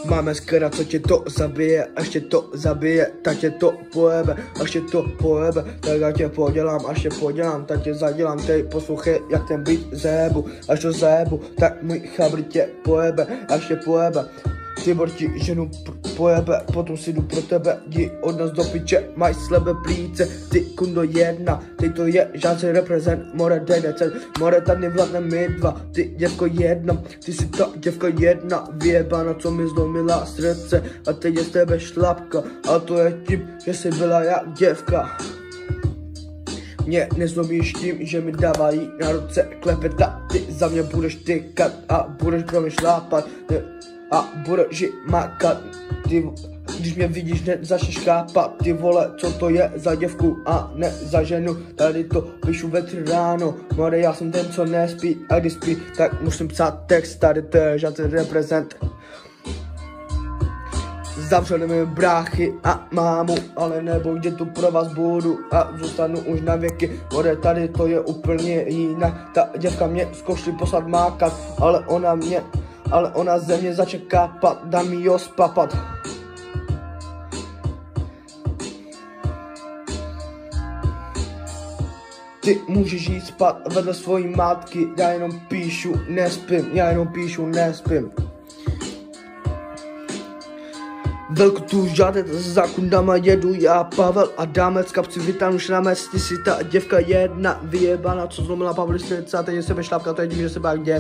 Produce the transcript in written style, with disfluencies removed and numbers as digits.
Máme skera, co tě to zabije, až tě to zabije, tak tě to pojebe, až tě to pojebe, tak já tě podělám, až tě podělám, tak tě zadělám, tej poslouchej, jak ten beat zajebu, až to zajebu, tak můj chabr tě pojebe, až tě pojebe, ty borti ženu pojebe, potom si jdu pro tebe, jdi od nás do piče, maj slebe plíce, ty kundo jedna, ty to je, žádný reprezent, more denecen, more tady vládne my dva, ty děvko jedna, ty si ta děvka jedna, vyjebána, co mi zlomila srdce, a teď je z tebe šlapka, a to je tím, že jsi byla jak děvka. Mě nezlomíš tím, že mi dávají na ruce klepeta, ty za mě budeš tykat a budeš pro mě šlápat, a budeš makat, ty, když mě vidíš, nezačneš chápat, ty vole, co to je za děvku a ne za ženu, tady to píšu ráno, more, já jsem ten, co nespí, a když spí, tak musím psát text, tady to je žádný reprezent. Zavřeli mi bráchy a mámu, ale neboj, že tu pro vás budu a zůstanu už na věky, more, tady to je úplně jinak, ta děvka mě zkoušela poslat mákat, ale ona ze mě začne kápat, dám jí ho spapat. Ty můžeš jít spát vedle svojí matky, já jenom píšu, nespím. Velkou tu žádet za kundama jedu já, Pavel a Dámec, kapci vytáhnu šramec, ty si ta děvka jedna, vyjebána, co zlomila Pavel srdce a teď je sebe šlápka, to je tím, že se bák děv.